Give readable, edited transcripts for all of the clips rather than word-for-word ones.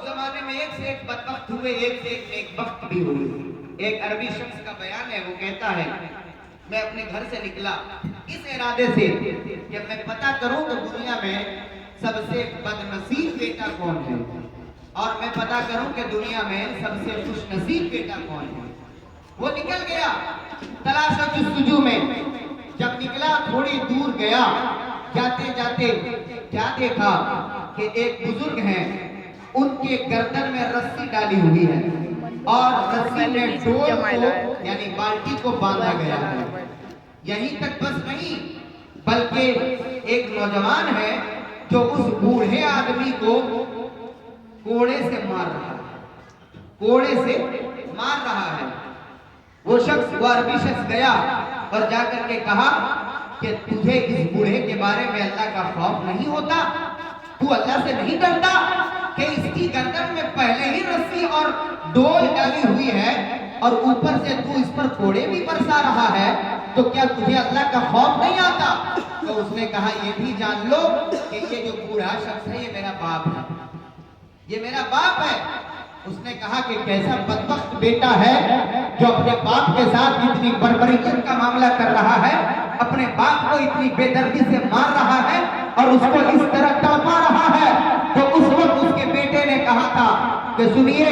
زمانے میں ایک سے ایک بدبخت ہوئے، ایک سے ایک نیک بخت بھی ہوئے۔ ایک عربی شخص کا بیان ہے، وہ کہتا ہے میں اپنے گھر سے نکلا اس ارادے سے کہ میں پتہ کروں کہ دنیا میں سب سے بد نصیب بیٹا کون ہے، اور میں پتہ کروں کہ دنیا میں سب سے خوش نصیب بیٹا کون ہے۔ وہ نکل گیا تلاش و جستجو میں، جب نکلا تھوڑی دور گیا، جاتے جاتے کیا دیکھا کہ ایک بزرگ ہیں، ان کے گردن میں رسی ڈالی ہوئی ہے اور رسی میں ڈول کو یعنی بالٹی کو باندھا گیا ہے۔ یہیں تک بس نہیں بلکہ ایک نوجوان ہے جو اس بوڑھے آدمی کو کوڑے سے مار رہا ہے، کوڑے سے مار رہا ہے۔ وہ عربی شخص گیا اور جا کر کے کہا کہ تجھے اس بوڑھے کے بارے میں اللہ کا خوف نہیں ہوتا؟ تو اللہ سے نہیں ڈرتا کہ اس کی گردن میں پہلے ہی رسی اور ڈول ڈالی ہوئی ہے اور اوپر سے تو اس پر کوڑے بھی برسا رہا ہے، تو کیا تجھے اللہ کا خوف نہیں آتا؟ تو اس نے کہا یہ بھی جان لو کہ یہ جو بوڑھا شخص ہے یہ میرا باپ ہے، یہ میرا باپ ہے۔ اس نے کہا کہ کیسا بدبخت بیٹا ہے جو اپنے باپ کے ساتھ اتنی بربریت کا معاملہ کر رہا ہے، اپنے باپ کو اتنی بے دردی سے مار رہا ہے اور اس کو اس طرح تڑپا رہا ہے۔ تو اس وقت اس کے بیٹے نے کہا تھا کہ سنیے،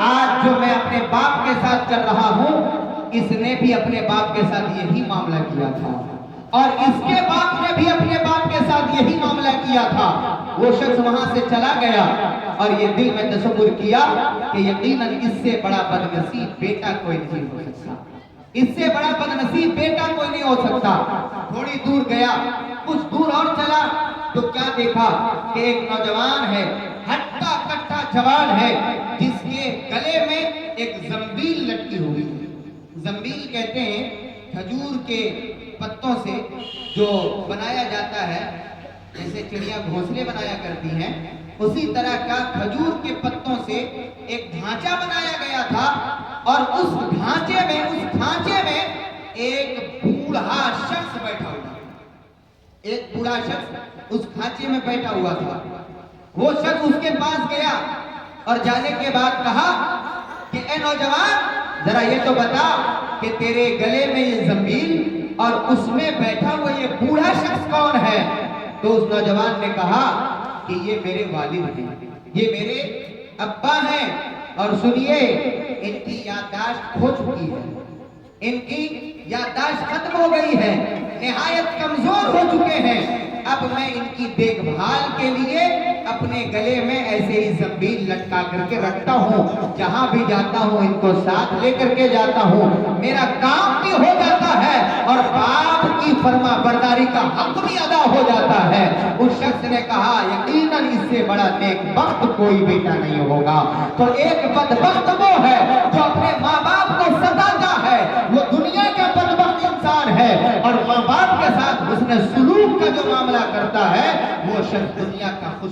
آج جو میں اپنے باپ کے ساتھ کر رہا ہوں، اس نے بھی اپنے باپ کے ساتھ یہی معاملہ کیا تھا، اور اس کے باپ نے بھی اپنے باپ کے ساتھ یہی معاملہ کیا تھا۔ وہ شخص وہاں سے چلا گیا اور یہ دل میں تصور کیا کہ یقیناً اس سے بڑا بدنصیب بیٹا کوئی نہیں ہو سکتا، اس سے بڑا بدنصیب بیٹا کوئی نہیں ہو سکتا۔ تھوڑی دور گیا، کچھ دور اور چلا تو کیا دیکھا کہ ایک نوجوان ہے، ہٹا کٹا جوان ہے، جس کے گلے میں ایک زنبیل لٹکی ہوئی ہے۔ زنبیل کہتے ہیں کھجور کے پتوں سے جو بنایا جاتا ہے، جیسے چڑیا گھونسلے بنایا کرتی ہیں، اسی طرح کا کھجور کے پتوں سے ایک ڈھانچہ بنایا گیا تھا، اور اس ڈھانچے میں ایک بوڑھا شخص بیٹھا ہوا، ایک بوڑھا شخص اس ڈھانچے میں بیٹھا ہوا تھا۔ وہ شخص اس کے پاس گیا اور جانے کے بعد کہا کہ اے نوجوان، ذرا یہ تو بتا کہ تیرے گلے میں یہ زنبیل اور اس میں بیٹھا ہوا یہ بوڑھا شخص کون ہے؟ تو اس نوجوان نے کہا کہ یہ میرے والد ہیں، یہ میرے ابا ہیں، اور سنیے ان کی یادداشت کھو چکی ہے، ان کی یادداشت ختم ہو گئی ہے، نہایت کمزور ہو چکے ہیں۔ اب میں ان کی دیکھ بھال کے لیے اپنے گلے میں ایسے ہی زنبیل لٹکا کر کے رکھتا ہوں، جہاں بھی جاتا ہوں ان کو ساتھ لے کر کے جاتا ہوں، میرا کام بھی ہو جاتا ہے اور باپ کی فرما برداری کا حق بھی ادا ہو جاتا ہے۔ اس شخص نے کہا یقیناً اس سے بڑا نیک بخت کوئی بیٹا نہیں ہوگا۔ تو ایک بدبخت وہ ہے جو اپنے ماں باپ کو ستاتا ہے، وہ دنیا کا بدبخت انسان ہے، اور ماں باپ کے ساتھ حسن سلوک کا جو معاملہ کرتا ہے وہ شخص دنیا کا خوش